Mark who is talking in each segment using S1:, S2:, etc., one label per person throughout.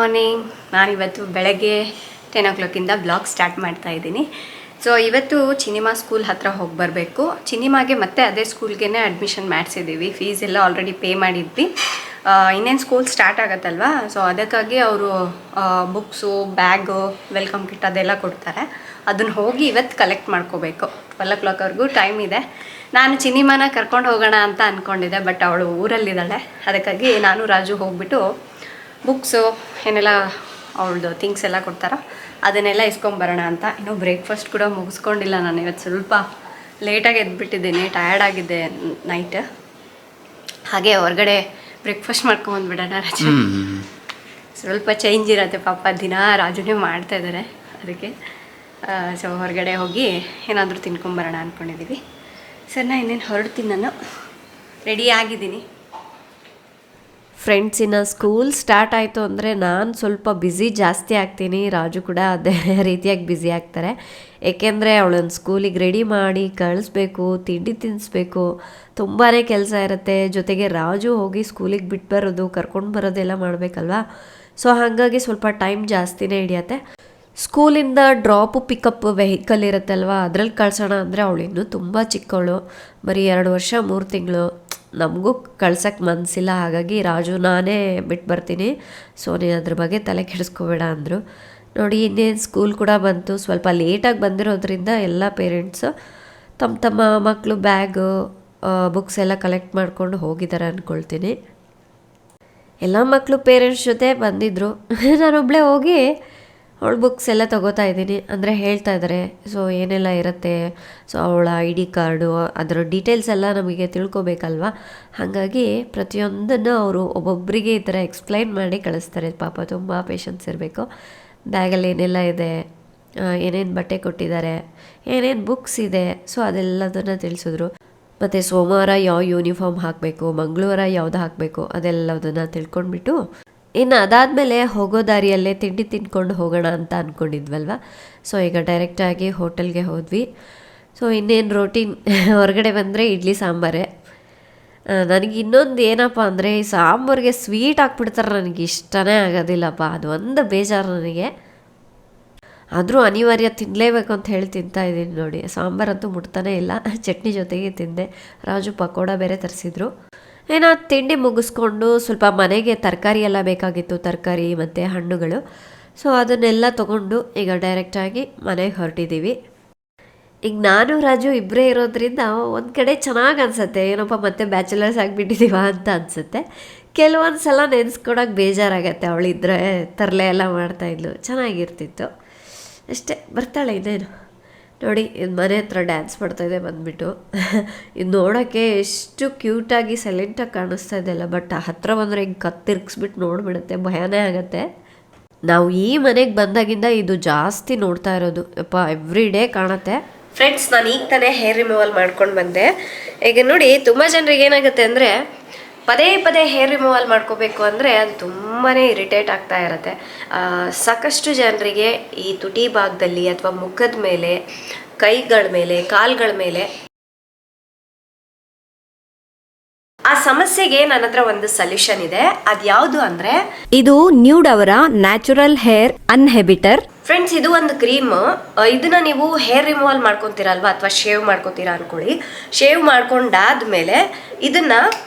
S1: Morning. ನಾನಿವತ್ತು ಬೆಳಗ್ಗೆ 10 o'clock blog start ಮಾಡ್ತಾ ಇದ್ದೀನಿ. ಸೊ ಇವತ್ತು ಚಿನಿಮಾ ಸ್ಕೂಲ್ ಹತ್ರ ಹೋಗಿ ಬರಬೇಕು. ಚಿನಿಮಾಗೆ ಮತ್ತೆ ಅದೇ ಸ್ಕೂಲ್ಗೆ ಅಡ್ಮಿಷನ್ ಮಾಡಿಸಿದ್ದೀವಿ. ಫೀಸ್ ಎಲ್ಲ ಆಲ್ರೆಡಿ ಪೇ ಮಾಡಿದ್ವಿ. ಇನ್ನೇನು ಸ್ಕೂಲ್ ಸ್ಟಾರ್ಟ್ ಆಗುತ್ತಲ್ವ, ಸೊ ಅದಕ್ಕಾಗಿ ಅವರು ಬುಕ್ಸು, ಬ್ಯಾಗು, ವೆಲ್ಕಮ್ ಕಿಟ್ ಅದೆಲ್ಲ ಕೊಡ್ತಾರೆ. ಅದನ್ನು ಹೋಗಿ ಇವತ್ತು ಕಲೆಕ್ಟ್ ಮಾಡ್ಕೋಬೇಕು. 12 o'clockವರೆಗೂ ಟೈಮ್ ಇದೆ. ನಾನು ಚಿನಿಮಾನ ಕರ್ಕೊಂಡು ಹೋಗೋಣ ಅಂತ ಅಂದ್ಕೊಂಡಿದ್ದೆ, ಬಟ್ ಅವಳು ಊರಲ್ಲಿದ್ದಾಳೆ. ಅದಕ್ಕಾಗಿ ನಾನು ರಾಜು ಹೋಗ್ಬಿಟ್ಟು ಬುಕ್ಸು ಏನೆಲ್ಲ ಅವಳದು ಥಿಂಗ್ಸ್ ಎಲ್ಲ ಕೊಡ್ತಾರೋ ಅದನ್ನೆಲ್ಲ ಇಸ್ಕೊಂಬರೋಣ ಅಂತ. ಇನ್ನೂ ಬ್ರೇಕ್ಫಾಸ್ಟ್ ಕೂಡ ಮುಗಿಸ್ಕೊಂಡಿಲ್ಲ. ನಾನು ಇವತ್ತು ಸ್ವಲ್ಪ ಲೇಟಾಗಿ ಎದ್ಬಿಟ್ಟಿದ್ದೀನಿ, ಟಯರ್ಡ್ ಆಗಿದ್ದೆ ನೈಟ್. ಹಾಗೆ ಹೊರಗಡೆ ಬ್ರೇಕ್ಫಾಸ್ಟ್ ಮಾಡ್ಕೊಂಬಂದ್ಬಿಡೋಣ ರಾಜು. ಸ್ವಲ್ಪ ಚೇಂಜ್ ಇರುತ್ತೆ ಪಾಪ, ದಿನ ರಾಜುನೇ ಮಾಡ್ತಾಯಿದ್ದಾರೆ. ಅದಕ್ಕೆ ಸೊ ಹೊರಗಡೆ ಹೋಗಿ ಏನಾದರೂ ತಿನ್ಕೊಂಬರೋಣ ಅಂದ್ಕೊಂಡಿದ್ದೀವಿ. ಸರ್ ನಾ ಇನ್ನೇನು ಹೊರಡ್ತೀನಿ, ನಾನು ರೆಡಿ ಆಗಿದ್ದೀನಿ.
S2: ಫ್ರೆಂಡ್ಸಿನ ಸ್ಕೂಲ್ ಸ್ಟಾರ್ಟ್ ಆಯಿತು ಅಂದರೆ ನಾನು ಸ್ವಲ್ಪ ಬ್ಯುಸಿ ಜಾಸ್ತಿ ಆಗ್ತೀನಿ. ರಾಜು ಕೂಡ ಅದೇ ರೀತಿಯಾಗಿ ಬ್ಯುಸಿ ಆಗ್ತಾರೆ. ಏಕೆಂದರೆ ಅವಳನ್ನು ಸ್ಕೂಲಿಗೆ ರೆಡಿ ಮಾಡಿ ಕಳಿಸ್ಬೇಕು, ತಿಂಡಿ ತಿನ್ನಿಸ್ಬೇಕು, ತುಂಬಾ ಕೆಲಸ ಇರುತ್ತೆ. ಜೊತೆಗೆ ರಾಜು ಹೋಗಿ ಸ್ಕೂಲಿಗೆ ಬಿಟ್ಟು ಬರೋದು, ಕರ್ಕೊಂಡು ಬರೋದೆಲ್ಲ ಮಾಡಬೇಕಲ್ವ. ಸೊ ಹಾಗಾಗಿ ಸ್ವಲ್ಪ ಟೈಮ್ ಜಾಸ್ತಿನೇ ಹಿಡಿಯತ್ತೆ. ಸ್ಕೂಲಿಂದ ಡ್ರಾಪು ಪಿಕಪ್ ವೆಹಿಕಲ್ ಇರುತ್ತಲ್ವ, ಅದ್ರಲ್ಲಿ ಕಳ್ಸೋಣ ಅಂದರೆ ಅವಳು ಇನ್ನೂ ತುಂಬ ಚಿಕ್ಕವಳು, ಬರೀ 2 ವರ್ಷ 3 ತಿಂಗಳು. ನಮಗೂ ಕಳ್ಸೋಕ್ಕೆ ಮನಸ್ಸಿಲ್ಲ. ಹಾಗಾಗಿ ರಾಜು ನಾನೇ ಬಿಟ್ಟು ಬರ್ತೀನಿ, ಸೊ ನೀನು ಅದ್ರ ಬಗ್ಗೆ ತಲೆ ಕೆಡಿಸ್ಕೋಬೇಡ ಅಂದರು. ನೋಡಿ ಇನ್ನೇನು ಸ್ಕೂಲ್ ಕೂಡ ಬಂತು. ಸ್ವಲ್ಪ ಲೇಟಾಗಿ ಬಂದಿರೋದ್ರಿಂದ ಎಲ್ಲ ಪೇರೆಂಟ್ಸು ತಮ್ಮ ಮಕ್ಕಳು ಬ್ಯಾಗು, ಬುಕ್ಸ್ ಎಲ್ಲ ಕಲೆಕ್ಟ್ ಮಾಡ್ಕೊಂಡು ಹೋಗಿದ್ದಾರೆ ಅಂದ್ಕೊಳ್ತೀನಿ. ಎಲ್ಲ ಮಕ್ಕಳು ಪೇರೆಂಟ್ಸ್ ಜೊತೆ ಬಂದಿದ್ದರು. ನಾನೊಬ್ಬಳೇ ಹೋಗಿ ಅವಳ ಬುಕ್ಸ್ ಎಲ್ಲ ತೊಗೋತಾ ಇದ್ದೀನಿ. ಅಂದರೆ ಹೇಳ್ತಾ ಇದ್ದಾರೆ ಸೊ ಏನೆಲ್ಲ ಇರುತ್ತೆ, ಸೊ ಅವಳ ID ಕಾರ್ಡು, ಅದರ ಡೀಟೇಲ್ಸ್ ಎಲ್ಲ ನಮಗೆ ತಿಳ್ಕೊಬೇಕಲ್ವ. ಹಾಗಾಗಿ ಪ್ರತಿಯೊಂದನ್ನು ಅವರು ಒಬ್ಬೊಬ್ಬರಿಗೆ ಈ ಥರ ಎಕ್ಸ್ಪ್ಲೈನ್ ಮಾಡಿ ಕಳಿಸ್ತಾರೆ. ಪಾಪ ತುಂಬ ಪೇಷನ್ಸ್ ಇರಬೇಕು. ಬ್ಯಾಗಲ್ಲಿ ಏನೆಲ್ಲ ಇದೆ, ಏನೇನು ಬಟ್ಟೆ ಕೊಟ್ಟಿದ್ದಾರೆ, ಏನೇನು ಬುಕ್ಸ್ ಇದೆ, ಸೊ ಅದೆಲ್ಲದನ್ನು ತಿಳಿಸಿದ್ರು. ಮತ್ತು ಸೋಮವಾರ ಯಾವ ಯೂನಿಫಾರ್ಮ್ ಹಾಕಬೇಕು, ಮಂಗಳವಾರ ಯಾವುದು ಹಾಕಬೇಕು, ಅದೆಲ್ಲದನ್ನು ತಿಳ್ಕೊಂಡ್ಬಿಟ್ಟು ಇನ್ನು ಅದಾದಮೇಲೆ ಹೋಗೋ ದಾರಿಯಲ್ಲೇ ತಿಂಡಿ ತಿನ್ಕೊಂಡು ಹೋಗೋಣ ಅಂತ ಅಂದ್ಕೊಂಡಿದ್ವಲ್ವ. ಸೊ ಈಗ ಡೈರೆಕ್ಟಾಗಿ ಹೋಟೆಲ್ಗೆ ಹೋದ್ವಿ. ಸೊ ಇನ್ನೇನು ರೋಟೀನ್. ಹೊರಗಡೆ ಬಂದರೆ ಇಡ್ಲಿ ಸಾಂಬಾರೇ. ನನಗೆ ಇನ್ನೊಂದು ಏನಪ್ಪ ಅಂದರೆ ಈ ಸಾಂಬಾರಿಗೆ ಸ್ವೀಟ್ ಹಾಕ್ಬಿಡ್ತಾರೆ, ನನಗೆ ಇಷ್ಟನೇ ಆಗೋದಿಲ್ಲಪ್ಪ. ಅದು ಒಂದು ಬೇಜಾರು ನನಗೆ. ಆದರೂ ಅನಿವಾರ್ಯ ತಿನ್ನಲೇಬೇಕು ಅಂತ ಹೇಳಿ ತಿಂತಾಯಿದ್ದೀನಿ. ನೋಡಿ ಸಾಂಬಾರಂತೂ ಮುಟ್ತಾನೇ ಇಲ್ಲ. ಚಟ್ನಿ ಜೊತೆಗೆ ತಿಂದೆ. ರಾಜು ಪಕೋಡ ಬೇರೆ ತರಿಸಿದ್ರು. ಏನೋ ತಿಂಡಿ ಮುಗಿಸ್ಕೊಂಡು ಸ್ವಲ್ಪ ಮನೆಗೆ ತರಕಾರಿ ಎಲ್ಲ ಬೇಕಾಗಿತ್ತು, ತರಕಾರಿ ಮತ್ತು ಹಣ್ಣುಗಳು. ಸೊ ಅದನ್ನೆಲ್ಲ ತೊಗೊಂಡು ಈಗ ಡೈರೆಕ್ಟಾಗಿ ಮನೆಗೆ ಹೊರಟಿದ್ದೀವಿ. ಈಗ ನಾನು ರಾಜು ಇಬ್ಬರೇ ಇರೋದ್ರಿಂದ ಒಂದು ಕಡೆ ಚೆನ್ನಾಗಿ ಅನಿಸುತ್ತೆ. ಏನಪ್ಪ ಮತ್ತೆ ಬ್ಯಾಚುಲರ್ಸ್ ಆಗಿಬಿಟ್ಟಿದ್ದೀವ ಅಂತ ಅನಿಸುತ್ತೆ. ಕೆಲವೊಂದು ಸಲ ನೆನೆಸ್ಕೊಳಕ್ಕೆ ಬೇಜಾರಾಗತ್ತೆ. ಅವಳಿದ್ರೆ ತರಲೆ ಎಲ್ಲ ಮಾಡ್ತಾಯಿದ್ಲು, ಚೆನ್ನಾಗಿರ್ತಿತ್ತು. ಅಷ್ಟೇ, ಬರ್ತಾಳೆ ಇನ್ನೇನು. ನೋಡಿ ಇದು ಮನೆ ಹತ್ರ ಡ್ಯಾನ್ಸ್ ಮಾಡ್ತಾಯಿದ್ದೆ ಬಂದುಬಿಟ್ಟು. ಇದು ನೋಡೋಕ್ಕೆ ಎಷ್ಟು ಕ್ಯೂಟಾಗಿ ಸೈಲೆಂಟಾಗಿ ಕಾಣಿಸ್ತಾ ಇದೆಯಲ್ಲ, ಬಟ್ ಹತ್ರ ಬಂದರೆ ಹಿಂಗೆ ಕತ್ತಿರ್ಗಿಸ್ಬಿಟ್ಟು ನೋಡಿಬಿಡುತ್ತೆ, ಭಯನೇ ಆಗುತ್ತೆ. ನಾವು ಈ ಮನೆಗೆ ಬಂದಾಗಿಂದ ಇದು ಜಾಸ್ತಿ ನೋಡ್ತಾ ಇರೋದು. ಯಪ್ಪ ಎವ್ರಿ ಡೇ ಕಾಣುತ್ತೆ.
S1: ಫ್ರೆಂಡ್ಸ್, ನಾನು ಈಗ ತಾನೇ ಹೇರ್ ರಿಮೂವಲ್ ಮಾಡ್ಕೊಂಡು ಬಂದೆ. ಈಗ ನೋಡಿ ತುಂಬ ಜನರಿಗೆ ಏನಾಗುತ್ತೆ ಅಂದರೆ ಪದೇ ಪದೇ ಹೇರ್ ರಿಮೂವಲ್ ಮಾಡ್ಕೋಬೇಕು ಅಂದರೆ ಅದು ತುಂಬಾ ಇರಿಟೇಟ್ ಆಗ್ತಾ ಇರುತ್ತೆ. ಸಾಕಷ್ಟು ಜನರಿಗೆ ಈ ತುಟಿ ಭಾಗದಲ್ಲಿ ಅಥವಾ ಮುಖದ ಮೇಲೆ, ಕೈಗಳ ಮೇಲೆ, ಕಾಲ್ಗಳ ಮೇಲೆ ಆ ಸಮಸ್ಯೆಗೆ ನನ್ನ ಹತ್ರ ಒಂದು ಸೊಲ್ಯೂಷನ್ ಇದೆ. ಅದ್ಯಾವುದು ಅಂದರೆ
S2: ಇದು ನ್ಯೂಡ್ ಅವರ ನ್ಯಾಚುರಲ್ ಹೇರ್ ಅನ್ಹೆಬಿಟರ್.
S1: ಫ್ರೆಂಡ್ಸ್, ಇದು ಒಂದು ಕ್ರೀಮ್. ಇದನ್ನ ನೀವು ಹೇರ್ ರಿಮೂವಲ್ ಮಾಡ್ಕೊತೀರಲ್ವಾ, ಅಥವಾ ಶೇವ್ ಮಾಡ್ಕೋತೀರಾ ಅನ್ಕೊಳ್ಳಿ. ಶೇವ್ ಮಾಡ್ಕೊಂಡಾದ್ಮೇಲೆ ಇದನ್ನ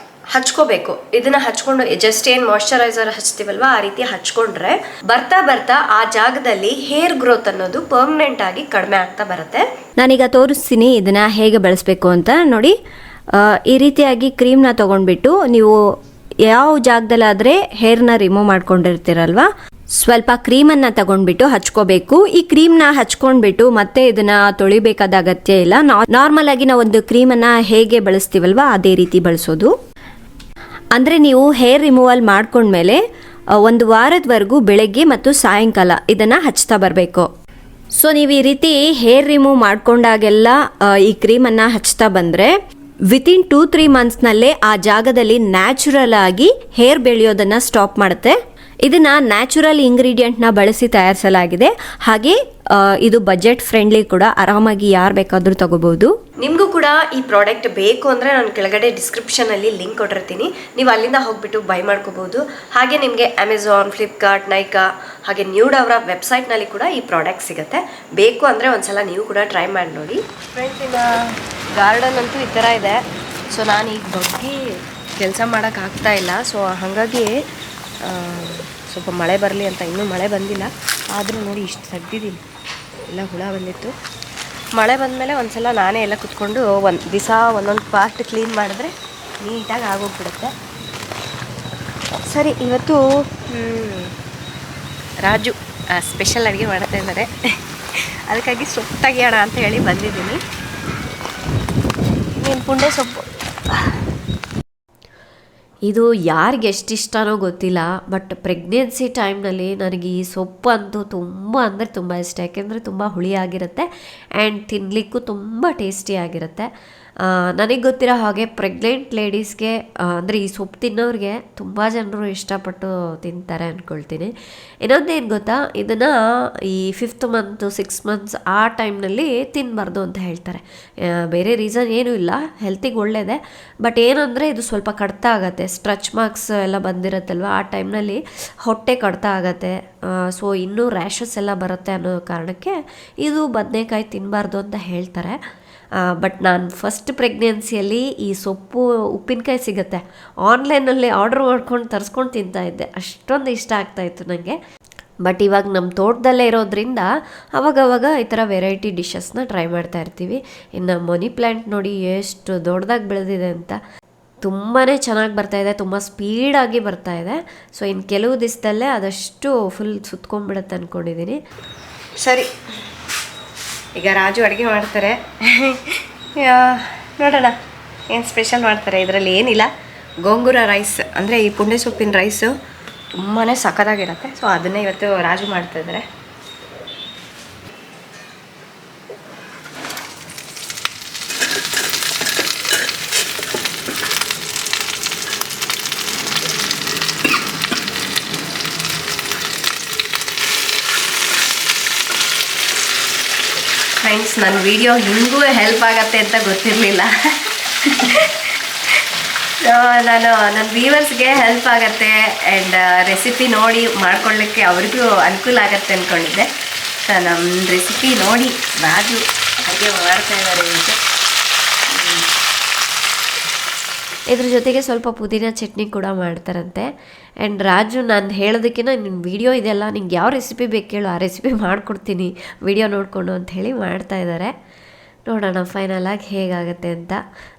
S1: ಹಚ್ಕೋಬೇಕು. ಇದನ್ನ ಹಚ್ಕೊಂಡು ಜಸ್ಟ್ ಏನು ಮಾಯಶ್ಚರೈಸರ್ ಹಚ್ತೀವಲ್ವಾ ಆ ರೀತಿ ಹಚ್ಕೊಂಡ್ರೆ ಬರ್ತಾ ಬರ್ತಾ ಆ ಜಾಗದಲ್ಲಿ ಹೇರ್ ಗ್ರೋತ್ ಅನ್ನೋದು ಪರ್ಮನೆಂಟ್ ಆಗಿ ಕಡಿಮೆ ಆಗ್ತಾ ಬರುತ್ತೆ.
S2: ನಾನೀಗ ತೋರಿಸ್ತೀನಿ ಇದನ್ನ ಹೇಗೆ ಬಳಸಬೇಕು ಅಂತ. ನೋಡಿ ಈ ರೀತಿಯಾಗಿ ಕ್ರೀಮ್ನ ತೊಗೊಂಡ್ಬಿಟ್ಟು ನೀವು ಯಾವ ಜಾಗದಲ್ಲಾದರೆ ಹೇರ್ನ ರಿಮೂವ್ ಮಾಡ್ಕೊಂಡಿರ್ತೀರಲ್ವಾ, ಸ್ವಲ್ಪ ಕ್ರೀಮನ್ನು ತಗೊಂಡ್ಬಿಟ್ಟು ಹಚ್ಕೋಬೇಕು. ಈ ಕ್ರೀಮ್ನ ಹಚ್ಕೊಂಡ್ಬಿಟ್ಟು ಮತ್ತೆ ಇದನ್ನ ತೊಳಿಬೇಕಾದ ಅಗತ್ಯ ಇಲ್ಲ. ನಾರ್ಮಲ್ ಆಗಿ ನಾವು ಒಂದು ಕ್ರೀಮನ್ನು ಹೇಗೆ ಬಳಸ್ತೀವಲ್ವಾ ಅದೇ ರೀತಿ ಬಳಸೋದು. ಅಂದರೆ ನೀವು ಹೇರ್ ರಿಮೂವಲ್ ಮಾಡ್ಕೊಂಡ್ಮೇಲೆ 1 ವಾರದವರೆಗೂ ಬೆಳಗ್ಗೆ ಮತ್ತು ಸಾಯಂಕಾಲ ಇದನ್ನು ಹಚ್ತಾ ಬರಬೇಕು. ಸೊ ನೀವು ಈ ರೀತಿ ಹೇರ್ ರಿಮೂವ್ ಮಾಡ್ಕೊಂಡಾಗೆಲ್ಲ ಈ ಕ್ರೀಮನ್ನು ಹಚ್ತಾ ಬಂದರೆ ವಿತಿನ್ 2-3 ಮಂತ್ಸ್ನಲ್ಲೇ ಆ ಜಾಗದಲ್ಲಿ ನ್ಯಾಚುರಲ್ ಆಗಿ ಹೇರ್ ಬೆಳೆಯೋದನ್ನು ಸ್ಟಾಪ್ ಮಾಡುತ್ತೆ.
S1: ಇದನ್ನು ನ್ಯಾಚುರಲ್ ಇಂಗ್ರೀಡಿಯೆಂಟ್ನ ಬಳಸಿ ತಯಾರಿಸಲಾಗಿದೆ. ಹಾಗೆ ಇದು ಬಜೆಟ್ ಫ್ರೆಂಡ್ಲಿ ಕೂಡ, ಆರಾಮಾಗಿ ಯಾರು ಬೇಕಾದರೂ ತಗೋಬಹುದು. ನಿಮಗೂ ಕೂಡ ಈ ಪ್ರಾಡಕ್ಟ್ ಬೇಕು ಅಂದರೆ ನಾನು ಕೆಳಗಡೆ ಡಿಸ್ಕ್ರಿಪ್ಷನಲ್ಲಿ ಲಿಂಕ್ ಕೊಟ್ಟಿರ್ತೀನಿ, ನೀವು ಅಲ್ಲಿಂದ ಹೋಗ್ಬಿಟ್ಟು ಬೈ ಮಾಡ್ಕೋಬಹುದು. ಹಾಗೆ ನಿಮಗೆ ಅಮೆಝಾನ್, ಫ್ಲಿಪ್ಕಾರ್ಟ್, ನೈಕಾ ಹಾಗೆ ನ್ಯೂಡ್ ಅವರ ವೆಬ್ಸೈಟ್ನಲ್ಲಿ ಕೂಡ ಈ ಪ್ರಾಡಕ್ಟ್ ಸಿಗುತ್ತೆ. ಬೇಕು ಅಂದರೆ ಒಂದ್ಸಲ ನೀವು ಕೂಡ ಟ್ರೈ ಮಾಡಿ ನೋಡಿ. ಫ್ರೆಂಡ್ಸ್, ಇನ್ನು ಗಾರ್ಡನ್ ಅಂತೂ ಈ ಥರ ಇದೆ. ಸೊ ನಾನು ಈಗ ಬಗ್ಗೆ ಕೆಲಸ ಮಾಡೋಕ್ಕಾಗ್ತಾ ಇಲ್ಲ. ಸೊ ಹಾಗಾಗಿ ಸ್ವಲ್ಪ ಮಳೆ ಬರಲಿ ಅಂತ, ಇನ್ನೂ ಮಳೆ ಬಂದಿಲ್ಲ, ಆದರೂ ನೋಡಿ ಇಷ್ಟು ತೆಗ್ದಿದ್ದೀನಿ, ಎಲ್ಲ ಹುಳ ಬಂದಿತ್ತು. ಮಳೆ ಬಂದಮೇಲೆ ಒಂದು ಸಲ ನಾನೇ ಎಲ್ಲ ಕುತ್ಕೊಂಡು ಒಂದು ದಿವಸ ಒಂದೊಂದು ಪಾರ್ಟ್ ಕ್ಲೀನ್ ಮಾಡಿದ್ರೆ ನೀಟಾಗಿ ಆಗೋಗ್ಬಿಡುತ್ತೆ. ಸರಿ, ಇವತ್ತು ರಾಜು ಸ್ಪೆಷಲ್ ಅಡುಗೆ ಮಾಡ್ತಾ ಇದ್ದಾರೆ, ಅದಕ್ಕಾಗಿ ಸೊಪ್ಪು ತೆಗಿಯೋಣ ಅಂತ ಹೇಳಿ ಬಂದಿದ್ದೀನಿ. ನೀನು ಪುಂಡೆ ಸೊಪ್ಪು
S2: ಇದು ಯಾರಿಗೆ ಎಷ್ಟು ಇಷ್ಟನೋ ಗೊತ್ತಿಲ್ಲ, ಬಟ್ ಪ್ರೆಗ್ನೆನ್ಸಿ ಟೈಮ್ನಲ್ಲಿ ನನಗೆ ಈ ಸೊಪ್ಪು ಅಂತೂ ತುಂಬ ಅಂದರೆ ತುಂಬ ಇಷ್ಟ. ಯಾಕೆಂದರೆ ತುಂಬ ಹುಳಿಯಾಗಿರುತ್ತೆ ಆ್ಯಂಡ್ ತಿನ್ನಲಿಕ್ಕೂ ತುಂಬ ಟೇಸ್ಟಿಯಾಗಿರುತ್ತೆ. ನನಗೆ ಗೊತ್ತಿರೋ ಹಾಗೆ ಪ್ರೆಗ್ನೆಂಟ್ ಲೇಡೀಸ್ಗೆ ಅಂದರೆ ಈ ಸೊಪ್ಪು ತಿನ್ನೋರಿಗೆ ತುಂಬ ಜನರು ಇಷ್ಟಪಟ್ಟು ತಿಂತಾರೆ ಅಂದ್ಕೊಳ್ತೀನಿ. ಇನ್ನೊಂದೇನು ಗೊತ್ತಾ, ಇದನ್ನು ಈ 5th ಮಂತ್ 6 ಮಂತ್ಸ್ ಆ ಟೈಮ್ನಲ್ಲಿ ತಿನ್ನಬಾರ್ದು ಅಂತ ಹೇಳ್ತಾರೆ. ಬೇರೆ ರೀಸನ್ ಏನೂ ಇಲ್ಲ, ಹೆಲ್ತಿಗೆ ಒಳ್ಳೆಯದೇ. ಬಟ್ ಏನಂದರೆ ಇದು ಸ್ವಲ್ಪ ಕಡಿತ ಆಗುತ್ತೆ, ಸ್ಟ್ರೆಚ್ ಮಾರ್ಕ್ಸ್ ಎಲ್ಲ ಬಂದಿರುತ್ತಲ್ವ, ಆ ಟೈಮ್ನಲ್ಲಿ ಹೊಟ್ಟೆ ಕಡಿತ ಆಗುತ್ತೆ. ಸೊ ಇನ್ನೂ ರ್ಯಾಷಸ್ ಎಲ್ಲ ಬರುತ್ತೆ ಅನ್ನೋ ಕಾರಣಕ್ಕೆ ಇದು ಬದನೆಕಾಯಿ ತಿನ್ನಬಾರ್ದು ಅಂತ ಹೇಳ್ತಾರೆ. ಬಟ್ ನಾನು ಫಸ್ಟ್ ಪ್ರೆಗ್ನೆನ್ಸಿಯಲ್ಲಿ ಈ ಸೊಪ್ಪು ಉಪ್ಪಿನಕಾಯಿ ಸಿಗುತ್ತೆ, ಆನ್ಲೈನಲ್ಲಿ ಆರ್ಡ್ರ್ ಮಾಡ್ಕೊಂಡು ತರಿಸ್ಕೊಂಡು ತಿಂತಾಯಿದ್ದೆ, ಅಷ್ಟೊಂದು ಇಷ್ಟ ಆಗ್ತಾಯಿತ್ತು ನನಗೆ. ಬಟ್ ಇವಾಗ ನಮ್ಮ ತೋಟದಲ್ಲೇ ಇರೋದ್ರಿಂದ ಅವಾಗವಾಗ ಈ ಥರ ವೆರೈಟಿ ಡಿಶಸ್ನ ಟ್ರೈ ಮಾಡ್ತಾ ಇರ್ತೀವಿ. ಇನ್ನು ಮನಿ ಪ್ಲ್ಯಾಂಟ್ ನೋಡಿ ಎಷ್ಟು ದೊಡ್ಡದಾಗಿ ಬೆಳೆದಿದೆ ಅಂತ, ತುಂಬಾ ಚೆನ್ನಾಗಿ ಬರ್ತಾಯಿದೆ, ತುಂಬ ಸ್ಪೀಡಾಗಿ ಬರ್ತಾಯಿದೆ. ಸೊ ಇನ್ನು ಕೆಲವು ದಿವಸದಲ್ಲೇ ಅದಷ್ಟು ಫುಲ್ ಸುತ್ಕೊಂಡ್ಬಿಡುತ್ತೆ ಅಂದ್ಕೊಂಡಿದ್ದೀನಿ.
S1: ಸರಿ, ಈಗ ರಾಜು ಅಡುಗೆ ಮಾಡ್ತಾರೆ, ನೋಡೋಣ ಏನು ಸ್ಪೆಷಲ್ ಮಾಡ್ತಾರೆ. ಇದರಲ್ಲಿ ಏನಿಲ್ಲ, ಗೋಂಗೂರ ರೈಸ್ ಅಂದರೆ ಈ ಪುಂಡೆ ಸೊಪ್ಪಿನ ರೈಸು ತುಂಬಾ ಸಖತ್ತಾಗಿರುತ್ತೆ. ಸೊ ಅದನ್ನೇ ಇವತ್ತು ರಾಜು ಮಾಡ್ತಾಯಿದ್ದಾರೆ. ಫ್ರೆಂಡ್ಸ್, ನನ್ನ ವಿಡಿಯೋ ಹಿಂಗೂ ಹೆಲ್ಪ್ ಆಗತ್ತೆ ಅಂತ ಗೊತ್ತಿರಲಿಲ್ಲ. ನನ್ನ ವ್ಯೂವರ್ಸ್ಗೆ ಹೆಲ್ಪ್ ಆಗುತ್ತೆ ಆ್ಯಂಡ್ ರೆಸಿಪಿ ನೋಡಿ ಮಾಡ್ಕೊಳ್ಳಿಕ್ಕೆ ಅವ್ರಿಗೂ ಅನುಕೂಲ ಆಗುತ್ತೆ ಅಂದ್ಕೊಂಡಿದ್ದೆ. ಸೊ ನಮ್ಮ ರೆಸಿಪಿ ನೋಡಿ ರಾಜು ಅಡುಗೆ ಮಾಡ್ತಾ ಇದ್ದಾರೆ.
S2: ಇದ್ರ ಜೊತೆಗೆ ಸ್ವಲ್ಪ ಪುದೀನ ಚಟ್ನಿ ಕೂಡ ಮಾಡ್ತಾರಂತೆ. ಆ್ಯಂಡ್ ರಾಜು ನಾನು ಹೇಳೋದಕ್ಕಿಂತ ನಿನ್ನ ವೀಡಿಯೋ ಇದೆಲ್ಲ, ನಿಂಗೆ ಯಾವ ರೆಸಿಪಿ ಬೇಕು ಹೇಳು, ಆ ರೆಸಿಪಿ ಮಾಡಿಕೊಡ್ತೀನಿ ವಿಡಿಯೋ ನೋಡಿಕೊಂಡು ಅಂತ ಹೇಳಿ ಮಾಡ್ತಾಯಿದ್ದಾರೆ. ನೋಡೋಣ ಫೈನಲಾಗಿ ಹೇಗಾಗತ್ತೆ ಅಂತ.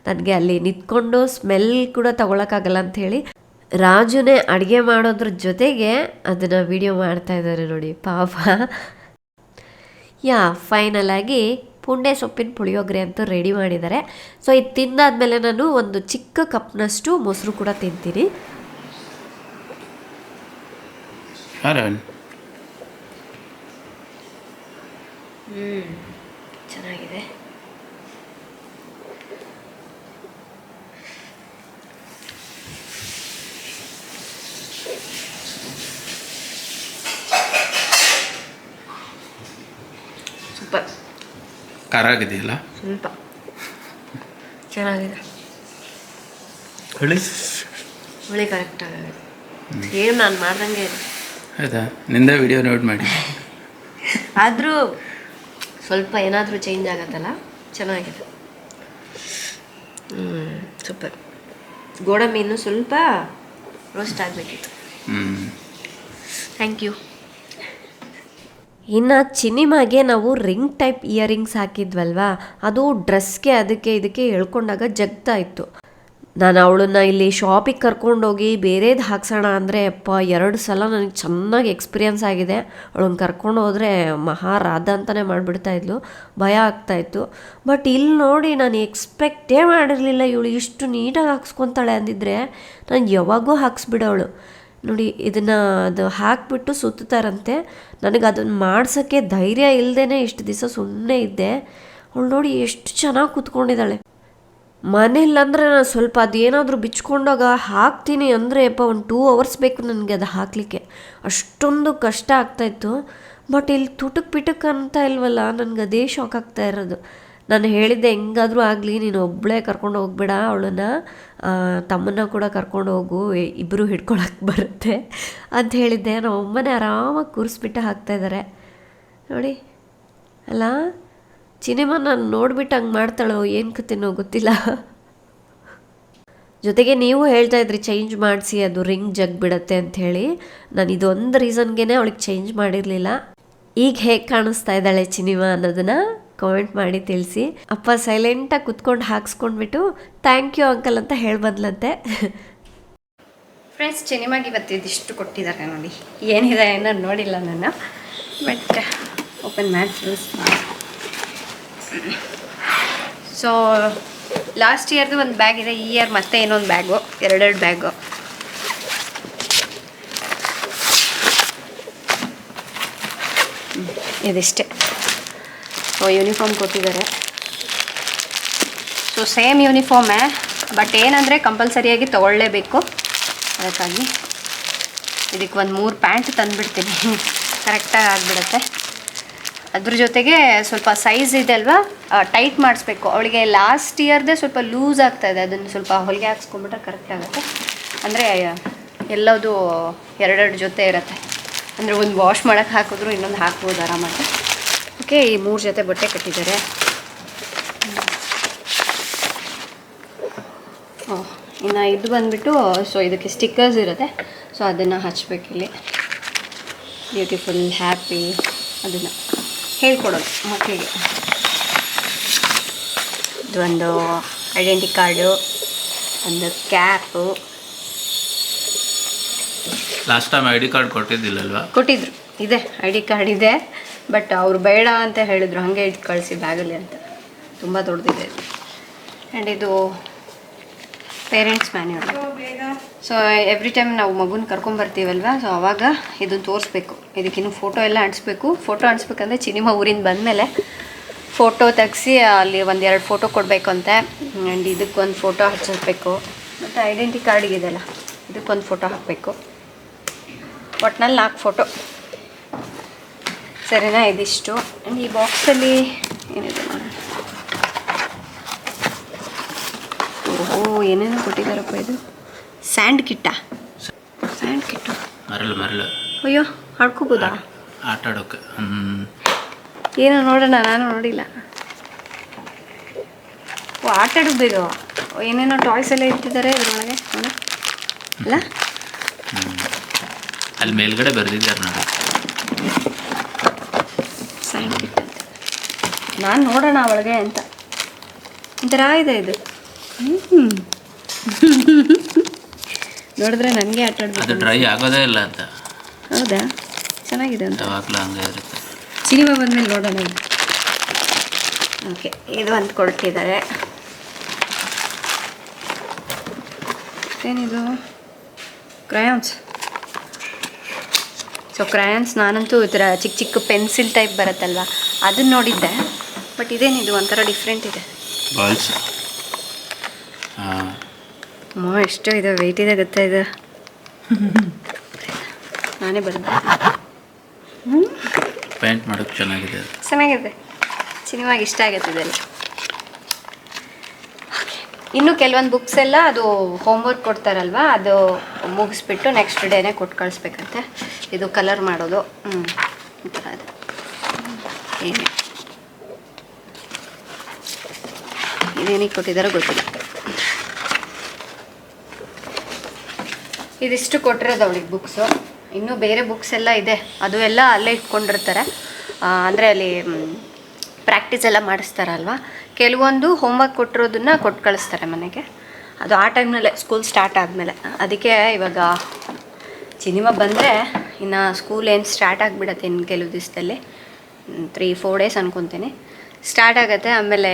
S2: ನನಗೆ ಅಲ್ಲಿ ನಿಂತ್ಕೊಂಡು ಸ್ಮೆಲ್ ಕೂಡ ತೊಗೊಳಕ್ಕಾಗಲ್ಲ ಅಂಥೇಳಿ ರಾಜುನೇ ಅಡುಗೆ ಮಾಡೋದ್ರ ಜೊತೆಗೆ ಅದನ್ನು ವಿಡಿಯೋ ಮಾಡ್ತಾಯಿದ್ದಾರೆ ನೋಡಿ, ಪಾಪ. ಫೈನಲಾಗಿ ಪುಂಡೆ ಸೊಪ್ಪಿನ ಪುಳಿಯೋಗರೆ ಅಂತೂ ರೆಡಿ ಮಾಡಿದ್ದಾರೆ. ಸೊ ಇದು ತಿಂದಾದ್ಮೇಲೆ ನಾನು ಒಂದು ಚಿಕ್ಕ ಕಪ್ನಷ್ಟು ಮೊಸರು ಕೂಡ ತಿಂತೀನಿ.
S1: ಚೆನ್ನಾಗಿದೆ. ಸೂಪರ್.
S3: ಖಾರ ಆಗಿದೆಯಲ್ಲ,
S1: ಸ್ವಲ್ಪ ಚೆನ್ನಾಗಿದೆ, ಹುಳಿ ಕರೆಕ್ಟ್ ಆಗಿದೆ. ಏನು ನಾನು ಮಾಡ್ದಂಗೆ ಇದೆ.
S3: ಹೌದಾ, ನಿಂದ ವಿಡಿಯೋ ನೋಟ್ ಮಾಡಿ.
S1: ಆದರೂ ಸ್ವಲ್ಪ ಏನಾದರೂ ಚೇಂಜ್ ಆಗತ್ತಲ್ಲ, ಚೆನ್ನಾಗಿದೆ. ಸೂಪರ್. ಗೋಡಂಬಿ ಇನ್ನೂ ಸ್ವಲ್ಪ ರೋಸ್ಟ್ ಆಗಬೇಕಿತ್ತು. Thank you.
S2: ಇನ್ನು ಚಿನಿಮಾಗೆ ನಾವು ರಿಂಗ್ ಟೈಪ್ ಇಯರಿಂಗ್ಸ್ ಹಾಕಿದ್ವಲ್ವಾ, ಅದು ಡ್ರೆಸ್ಗೆ ಅದಕ್ಕೆ ಇದಕ್ಕೆ ಎಳ್ಕೊಂಡಾಗ ಜಗ್ತಾ ಇತ್ತು. ನಾನು ಅವಳನ್ನ ಇಲ್ಲಿ ಶಾಪಿಗೆ ಕರ್ಕೊಂಡೋಗಿ ಬೇರೆದು ಹಾಕ್ಸೋಣ ಅಂದರೆ 2 ಸಲ ನನಗೆ ಚೆನ್ನಾಗಿ ಎಕ್ಸ್ಪೀರಿಯನ್ಸ್ ಆಗಿದೆ. ಅವಳನ್ನ ಕರ್ಕೊಂಡು ಹೋದರೆ ಮಹಾರಾಧ ಅಂತಲೇ ಮಾಡಿಬಿಡ್ತಾಯಿದ್ಲು, ಭಯ ಆಗ್ತಾಯಿತ್ತು. ಬಟ್ ಇಲ್ಲಿ ನೋಡಿ ನಾನು ಎಕ್ಸ್ಪೆಕ್ಟೇ ಮಾಡಿರಲಿಲ್ಲ ಇವಳು ಇಷ್ಟು ನೀಟಾಗಿ ಹಾಕ್ಸ್ಕೊತಾಳೆ ಅಂದಿದ್ರೆ ನಾನು ಯಾವಾಗೂ ಹಾಕ್ಸ್ಬಿಡೋಳು. ನೋಡಿ ಇದನ್ನು ಅದು ಹಾಕಿಬಿಟ್ಟು ಸುತ್ತಾರಂತೆ. ನನಗೆ ಅದನ್ನು ಮಾಡ್ಸೋಕ್ಕೆ ಧೈರ್ಯ ಇಲ್ಲದೇ ಇಷ್ಟು ದಿವಸ ಸುಮ್ಮನೆ ಇದ್ದೆ. ಅವಳು ನೋಡಿ ಎಷ್ಟು ಚೆನ್ನಾಗಿ ಕೂತ್ಕೊಂಡಿದ್ದಾಳೆ. ಮನೇಲಂದ್ರೆ ನಾನು ಸ್ವಲ್ಪ ಅದೇನಾದರೂ ಬಿಚ್ಕೊಂಡಾಗ ಹಾಕ್ತೀನಿ ಅಂದರೆ ಅಪ್ಪ ಒಂದು 2 ಅವರ್ಸ್ ಬೇಕು ನನಗೆ ಅದು ಹಾಕಲಿಕ್ಕೆ, ಅಷ್ಟೊಂದು ಕಷ್ಟ ಆಗ್ತಾಯಿತ್ತು. ಬಟ್ ಇಲ್ಲಿ ತುಟುಕ್ ಪಿಟುಕ್ ಅಂತ ಇಲ್ವಲ್ಲ, ನನಗೆ ಅದೇ ಶಾಕ್ ಆಗ್ತಾ ಇರೋದು. ನಾನು ಹೇಳಿದ್ದೆ ಹೆಂಗಾದರೂ ಆಗಲಿ ನೀನು ಒಬ್ಬಳೇ ಕರ್ಕೊಂಡು ಹೋಗ್ಬೇಡ, ಅವಳನ್ನ ತಮ್ಮನ್ನ ಕೂಡ ಕರ್ಕೊಂಡು ಹೋಗು, ಇಬ್ಬರು ಹಿಡ್ಕೊಳಕ್ಕೆ ಬರುತ್ತೆ ಅಂತ ಹೇಳಿದ್ದೆ. ನಮ್ಮ ಅಮ್ಮನೇ ಆರಾಮಾಗಿ ಕೂರಿಸ್ಬಿಟ್ಟು ಹಾಕ್ತಾಯಿದ್ದಾರೆ ನೋಡಿ. ಅಲ್ಲ ಸಿನಿಮಾ ನಾನು ನೋಡ್ಬಿಟ್ಟು ಹಂಗೆ ಮಾಡ್ತಾಳೋ ಏನು ಕತೆನೋ ಗೊತ್ತಿಲ್ಲ. ಜೊತೆಗೆ ನೀವು ಹೇಳ್ತಾ ಇದ್ರಿ ಚೇಂಜ್ ಮಾಡಿಸಿ ಅದು ರಿಂಗ್ ಜಗ್ ಬಿಡತ್ತೆ ಅಂಥೇಳಿ. ನಾನು ಇದೊಂದು ರೀಸನ್ಗೆ ಅವಳಿಗೆ ಚೇಂಜ್ ಮಾಡಿರಲಿಲ್ಲ. ಈಗ ಹೇಗೆ ಕಾಣಿಸ್ತಾ ಇದ್ದಾಳೆ ಸಿನಿಮಾ ಅನ್ನೋದನ್ನು ಕಾಮೆಂಟ್ ಮಾಡಿ ತಿಳಿಸಿ. ಅಪ್ಪ ಸೈಲೆಂಟಾಗಿ ಕುತ್ಕೊಂಡು ಹಾಕ್ಸ್ಕೊಂಡ್ಬಿಟ್ಟು ಥ್ಯಾಂಕ್ ಯು ಅಂಕಲ್ ಅಂತ ಹೇಳಿ ಬಂದ್ಲಂತೆ.
S1: ಫ್ರೆಂಡ್ಸ್, ಸಿನಿಮಾಗೆ ಇವತ್ತು ಇದಿಷ್ಟು ಕೊಟ್ಟಿದ್ದಾರೆ ನೋಡಿ. ಏನಿದೆ ಏನೋ ನೋಡಿಲ್ಲ ನಾನು, ಬಟ್ ಓಪನ್ ಮಾಡಿ. ಸೊ ಲಾಸ್ಟ್ ಇಯರ್ದು ಒಂದು ಬ್ಯಾಗ್ ಇದೆ, ಈ ಇಯರ್ ಮತ್ತೆ ಇನ್ನೊಂದು ಬ್ಯಾಗು, ಎರಡೆರಡು ಬ್ಯಾಗು. ಇದಿಷ್ಟೇ. ಸೊ ಯೂನಿಫಾರ್ಮ್ ಕೊಟ್ಟಿದ್ದಾರೆ. ಸೊ ಸೇಮ್ ಯೂನಿಫಾರ್ಮೇ, ಬಟ್ ಏನಂದರೆ ಕಂಪಲ್ಸರಿಯಾಗಿ ತೊಗೊಳ್ಳೇಬೇಕು. ಅದಕ್ಕಾಗಿ ಇದಕ್ಕೆ ಒಂದು 3 ಪ್ಯಾಂಟ್ ತಂದುಬಿಡ್ತೀನಿ, ಕರೆಕ್ಟಾಗಿ ಆಗಿಬಿಡುತ್ತೆ. ಅದ್ರ ಜೊತೆಗೆ ಸ್ವಲ್ಪ ಸೈಜ್ ಇದೆ ಅಲ್ವಾ, ಟೈಟ್ ಮಾಡಿಸ್ಬೇಕು. ಅವಳಿಗೆ ಲಾಸ್ಟ್ ಇಯರ್ದೇ ಸ್ವಲ್ಪ ಲೂಸ್ ಆಗ್ತಾಯಿದೆ, ಅದನ್ನು ಸ್ವಲ್ಪ ಹೊಲಿಗೆ ಹಾಕ್ಸ್ಕೊಂಡ್ಬಿಟ್ರೆ ಕರೆಕ್ಟ್ ಆಗುತ್ತೆ. ಅಂದರೆ ಎಲ್ಲದು ಎರಡೆರಡು ಜೊತೆ ಇರುತ್ತೆ, ಅಂದರೆ ಒಂದು ವಾಶ್ ಮಾಡೋಕ್ಕೆ ಹಾಕಿದ್ರು ಇನ್ನೊಂದು ಹಾಕ್ಬೋದು ಆರಾಮಾಗಿ. ಓಕೆ, ಈ 3 ಜೊತೆ ಬಟ್ಟೆ ಕಟ್ಟಿದ್ದಾರೆ. ಇನ್ನು ಇದು ಬಂದುಬಿಟ್ಟು, ಸೊ ಇದಕ್ಕೆ ಸ್ಟಿಕ್ಕರ್ಸ್ ಇರುತ್ತೆ, ಸೊ ಅದನ್ನು ಹಚ್ಬೇಕಿಲ್ಲಿ. ಬ್ಯೂಟಿಫುಲ್, ಹ್ಯಾಪಿ, ಅದನ್ನು ಹೇಳ್ಕೊಡೋದು ಮಕ್ಕಳಿಗೆ. ಇದೊಂದು ಐಡೆಂಟಿ ಕಾರ್ಡು, ಒಂದು cap.
S3: Last time ID card ಕೊಟ್ಟಿದ್ದಿಲ್ಲಲ್ವಾ?
S1: ಕೊಟ್ಟಿದ್ರು, ಇದೆ ID ಕಾರ್ಡ್ ಇದೆ, ಬಟ್ ಅವರು ಬೇಡ ಅಂತ ಹೇಳಿದರು, ಹಾಗೆ ಇಟ್ಟು ಕಳಿಸಿ ಬ್ಯಾಗಲ್ಲಿ ಅಂತ. ತುಂಬ ದೊಡ್ಡದಿದೆ ಇದು. ಆ್ಯಂಡ್ ಇದು parents manual. So every time ನಾವು ಮಗುನ ಕರ್ಕೊಂಬರ್ತೀವಲ್ವ, ಸೊ ಆವಾಗ ಇದನ್ನು ತೋರಿಸ್ಬೇಕು. ಇದಕ್ಕಿನ್ನೂ ಫೋಟೋ ಎಲ್ಲ ಅಂಟಿಸ್ಬೇಕು. ಫೋಟೋ ಅಂಟಿಸ್ಬೇಕಂದ್ರೆ ಸಿನಿಮಾ ಊರಿಂದ ಬಂದಮೇಲೆ ಫೋಟೋ ತೆಗ್ಸಿ ಅಲ್ಲಿ 1-2 ಫೋಟೋ ಕೊಡಬೇಕು ಅಂತೆ. ಆ್ಯಂಡ್ ಇದಕ್ಕೊಂದು ಫೋಟೋ ಹಚ್ಚಬೇಕು, ಮತ್ತು ಐಡೆಂಟಿ ಕಾರ್ಡಿಗಿದೆಲ್ಲ ಇದಕ್ಕೊಂದು ಫೋಟೋ ಹಾಕಬೇಕು. ಒಟ್ಟಿನಲ್ಲಿ 4 ಫೋಟೋ. ಸರಿನಾ? ಇದಿಷ್ಟು. ಆ್ಯಂಡ್ ಈ ಬಾಕ್ಸಲ್ಲಿ ಏನಿದೆ ನೋಡಿ, ಓಹೋ ಏನೇನೋ ಕೊಟ್ಟಿದ್ದಾರಪ್ಪ. ಇದು ಸ್ಯಾಂಡ್ ಕಿಟ್ಟಾ? ಸ್ಯಾಂಡ್ ಕಿಟ್ಟು,
S3: ಮರಳು.
S1: ಅಯ್ಯೋ, ಆಡ್ಕೋಬೋದಾ?
S3: ಆಟ ಆಡೋಕೆ
S1: ಏನೋ ನೋಡೋಣ, ನಾನು ನೋಡಿಲ್ಲ. ಓ, ಆಟ ಆಡೋದು. ಏನೇನೋ ಟಾಯ್ಸ್ ಎಲ್ಲ ಇಟ್ಟಿದ್ದಾರೆ ಇದ್ರೊಳಗೆ ನೋಡ ಅಲ್ಲ.
S3: ಅಲ್ಲಿ ಮೇಲ್ಗಡೆ ಬರೆದಿದ್ದಾರೆ ನೋಡಿ,
S1: ಸ್ಯಾಂಡ್ ಕಿಟ್ ಅಂತ. ನಾನು ನೋಡೋಣ ಒಳಗೆ ಅಂತ. ಒಂಥರ ಇದೆ ಇದು. ನೋಡಿದ್ರೆ ನನಗೆ ಆಟ
S3: ಅದು
S1: ಆಡ್ಬೇಕು.
S3: ಡ್ರೈ ಆಗೋದೇ ಇಲ್ಲ ಅಂತ.
S1: ಹೌದಾ? ಚೆನ್ನಾಗಿದೆ ಅಂತ.
S3: ಯಾವಾಗಲೂ ಹಂಗೆ ಇರುತ್ತೆ.
S1: ಸಿನಿಮಾ ಬಂದಮೇಲೆ ನೋಡೋಣ. ಓಕೆ, ಇದು ಒಂದು ಕೊಡ್ತಿದ್ದಾರೆ. ಏನಿದು? ಕ್ರಯಾನ್ಸ್. ಸೊ ಕ್ರಯಾನ್ಸ್, ನಾನಂತೂ ಈ ಥರ ಚಿಕ್ಕ ಚಿಕ್ಕ ಪೆನ್ಸಿಲ್ ಟೈಪ್ ಬರುತ್ತಲ್ವ, ಅದನ್ನು ನೋಡಿದ್ದೆ. ಬಟ್ ಇದೇನಿದು ಒಂಥರ ಡಿಫ್ರೆಂಟ್ ಇದೆ.
S3: ಬಾಲ್ಸ್.
S1: ಎಷ್ಟು ಇದೆ, ವೆಯ್ಟ್ ಇದೆ ಗೊತ್ತಾ ಇದು? ನಾನೇ ಬರೆದೆ.
S3: ಪೇಂಟ್ ಮಾಡೋಕ್ಕೆ ಚೆನ್ನಾಗಿದೆ.
S1: ಚೆನ್ನಾಗಿದೆ, ಸಿನಿಮಾಗೆ ಇಷ್ಟ ಆಗುತ್ತೆ ಇದೆಲ್ಲ. ಇನ್ನು ಕೆಲವೊಂದು ಬುಕ್ಸ್ ಎಲ್ಲ ಅದು ಹೋಮ್ವರ್ಕ್ ಕೊಡ್ತಾರಲ್ವ, ಅದು ಮುಗಿಸ್ಬಿಟ್ಟು ನೆಕ್ಸ್ಟ್ ಡೇನೇ ಕೊಟ್ಟು ಕಳಿಸ್ಬೇಕಂತೆ. ಇದು ಕಲರ್ ಮಾಡೋದು. ಈ ಥರ ಅದು ಏನೇ ಇದೇನಿಗೆ ಕೊಟ್ಟಿದ್ದಾರೋ ಗೊತ್ತಿಲ್ಲ. ಇದಿಷ್ಟು ಕೊಟ್ಟಿರೋದು ಅವಳಿಗೆ ಬುಕ್ಸು. ಇನ್ನೂ ಬೇರೆ ಬುಕ್ಸ್ ಎಲ್ಲ ಇದೆ, ಅದು ಎಲ್ಲ ಅಲ್ಲೇ ಇಟ್ಕೊಂಡಿರ್ತಾರೆ. ಅಂದರೆ ಅಲ್ಲಿ ಪ್ರಾಕ್ಟೀಸ್ ಎಲ್ಲ ಮಾಡಿಸ್ತಾರಲ್ವ, ಕೆಲವೊಂದು ಹೋಮ್ವರ್ಕ್ ಕೊಟ್ಟಿರೋದನ್ನ ಕೊಟ್ಟು ಕಳಿಸ್ತಾರೆ ಮನೆಗೆ. ಅದು ಆ ಟೈಮ್ನಲ್ಲೇ ಸ್ಕೂಲ್ ಸ್ಟಾರ್ಟ್ ಆದಮೇಲೆ. ಅದಕ್ಕೆ ಇವಾಗ ಸಿನಿಮಾ ಬಂದರೆ ಇನ್ನು ಸ್ಕೂಲ್ ಏನು ಸ್ಟಾರ್ಟ್ ಆಗಿಬಿಡತ್ತೆ ಇನ್ನು ಕೆಲವು ದಿವಸದಲ್ಲಿ. 3-4 ಡೇಸ್ ಅನ್ಕೊತೀನಿ ಸ್ಟಾರ್ಟ್ ಆಗುತ್ತೆ. ಆಮೇಲೆ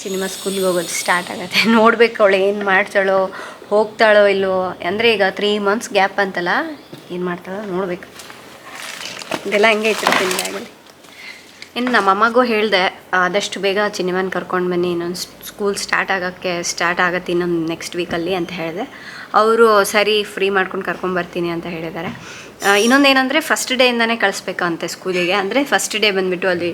S1: ಸಿನಿಮಾ ಸ್ಕೂಲ್ಗೆ ಹೋಗೋದು ಸ್ಟಾರ್ಟ್ ಆಗುತ್ತೆ. ನೋಡ್ಬೇಕು ಅವಳು ಏನು ಮಾಡ್ತಾಳೋ, ಹೋಗ್ತಾಳೋ ಇಲ್ಲೋ. ಅಂದರೆ ಈಗ 3 months ಗ್ಯಾಪ್ ಅಂತಲ್ಲ, ಏನು ಮಾಡ್ತಾಳೋ ನೋಡಬೇಕು. ಇದೆಲ್ಲ ಹಂಗೆ ಇಟ್ಟಿರ್ತೀನಿ ಬ್ಯಾಗಲ್ಲಿ. ಇನ್ನು ನಮ್ಮ ಅಮ್ಮಗೂ ಹೇಳಿದೆ, ಆದಷ್ಟು ಬೇಗ ಚಿನ್ನಿಮನ್ ಕರ್ಕೊಂಡು ಬನ್ನಿ, ಇನ್ನೊಂದು ಸ್ಕೂಲ್ ಸ್ಟಾರ್ಟ್ ಆಗತ್ತೆ ಇನ್ನೊಂದು ನೆಕ್ಸ್ಟ್ ವೀಕಲ್ಲಿ ಅಂತ ಹೇಳಿದೆ. ಅವರು ಸರಿ ಫ್ರೀ ಮಾಡ್ಕೊಂಡು ಕರ್ಕೊಂಬರ್ತೀನಿ ಅಂತ ಹೇಳಿದ್ದಾರೆ. ಇನ್ನೊಂದೇನೆಂದರೆ ಫಸ್ಟ್ ಡೇಯಿಂದನೇ ಕಳಿಸ್ಬೇಕು ಅಂತೆ ಸ್ಕೂಲಿಗೆ. ಅಂದರೆ ಫಸ್ಟ್ ಡೇ ಬಂದುಬಿಟ್ಟು ಅಲ್ಲಿ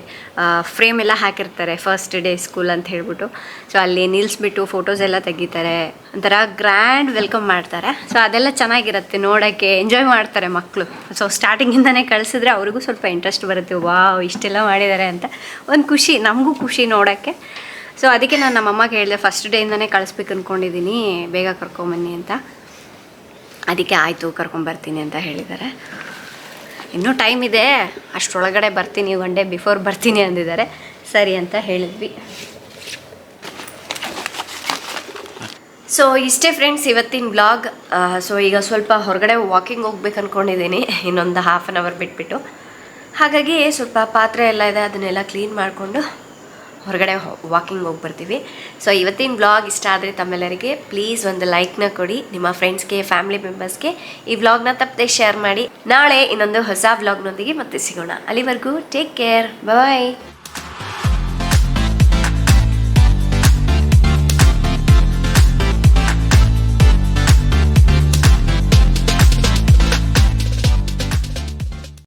S1: ಫ್ರೇಮ್ ಎಲ್ಲ ಹಾಕಿರ್ತಾರೆ, ಫಸ್ಟ್ ಡೇ ಸ್ಕೂಲ್ ಅಂತ ಹೇಳ್ಬಿಟ್ಟು. ಸೊ ಅಲ್ಲಿ ನಿಲ್ಲಿಸ್ಬಿಟ್ಟು ಫೋಟೋಸ್ ಎಲ್ಲ ತೆಗಿತಾರೆ, ಒಂಥರ ಗ್ರ್ಯಾಂಡ್ ವೆಲ್ಕಮ್ ಮಾಡ್ತಾರೆ. ಸೊ ಅದೆಲ್ಲ ಚೆನ್ನಾಗಿರುತ್ತೆ ನೋಡೋಕ್ಕೆ, ಎಂಜಾಯ್ ಮಾಡ್ತಾರೆ ಮಕ್ಕಳು. ಸೊ ಸ್ಟಾರ್ಟಿಂಗಿಂದನೇ ಕಳಿಸಿದ್ರೆ ಅವ್ರಿಗೂ ಸ್ವಲ್ಪ ಇಂಟ್ರೆಸ್ಟ್ ಬರುತ್ತೆ, ವಾವ್ ಇಷ್ಟೆಲ್ಲ ಮಾಡಿದ್ದಾರೆ ಅಂತ ಒಂದು ಖುಷಿ, ನಮಗೂ ಖುಷಿ ನೋಡೋಕ್ಕೆ. ಸೊ ಅದಕ್ಕೆ ನಾನು ನಮ್ಮಮ್ಮಗೆ ಹೇಳಿದೆ ಫಸ್ಟ್ ಡೇಯಿಂದನೇ ಕಳಿಸ್ಬೇಕು ಅಂದ್ಕೊಂಡಿದ್ದೀನಿ, ಬೇಗ ಕರ್ಕೊಂಬನ್ನಿ ಅಂತ. ಅದಕ್ಕೆ ಆಯಿತು ಕರ್ಕೊಂಬರ್ತೀನಿ ಅಂತ ಹೇಳಿದ್ದಾರೆ. ಇನ್ನೂ ಟೈಮ್ ಇದೆ, ಅಷ್ಟರೊಳಗಡೆ ಬರ್ತೀನಿ, ಒನ್ ಡೇ ಬಿಫೋರ್ ಬರ್ತೀನಿ ಅಂದಿದ್ದಾರೆ. ಸರಿ ಅಂತ ಹೇಳಿದ್ವಿ. ಸೊ ಇಷ್ಟೇ ಫ್ರೆಂಡ್ಸ್ ಇವತ್ತಿನ ಬ್ಲಾಗ್. ಸೊ ಈಗ ಸ್ವಲ್ಪ ಹೊರಗಡೆ ವಾಕಿಂಗ್ ಹೋಗ್ಬೇಕು ಅಂದ್ಕೊಂಡಿದ್ದೀನಿ, ಇನ್ನೊಂದು ಹಾಫ್ ಆನ್ ಅವರ್ ಬಿಟ್ಬಿಟ್ಟು. ಹಾಗಾಗಿ ಸ್ವಲ್ಪ ಪಾತ್ರೆ ಎಲ್ಲ ಇದೆ, ಅದನ್ನೆಲ್ಲ ಕ್ಲೀನ್ ಮಾಡಿಕೊಂಡು ಹೊರಗಡೆ ವಾಕಿಂಗ್ ಹೋಗಿ ಬರ್ತೀವಿ. ಸೊ ಇವತ್ತಿನ ಬ್ಲಾಗ್ ಇಷ್ಟ ಆದರೆ ತಮ್ಮೆಲ್ಲರಿಗೆ ಪ್ಲೀಸ್ ಒಂದು ಲೈಕ್ನ ಕೊಡಿ, ನಿಮ್ಮ ಫ್ರೆಂಡ್ಸ್ಗೆ ಫ್ಯಾಮಿಲಿ ಮೆಂಬರ್ಸ್ಗೆ ಈ ಬ್ಲಾಗ್ನ ತಪ್ಪದೆ ಶೇರ್ ಮಾಡಿ. ನಾಳೆ ಇನ್ನೊಂದು ಹೊಸ ಬ್ಲಾಗ್ನೊಂದಿಗೆ ಮತ್ತೆ ಸಿಗೋಣ. ಅಲ್ಲಿವರೆಗೂ ಟೇಕ್ ಕೇರ್, ಬಾಯ್.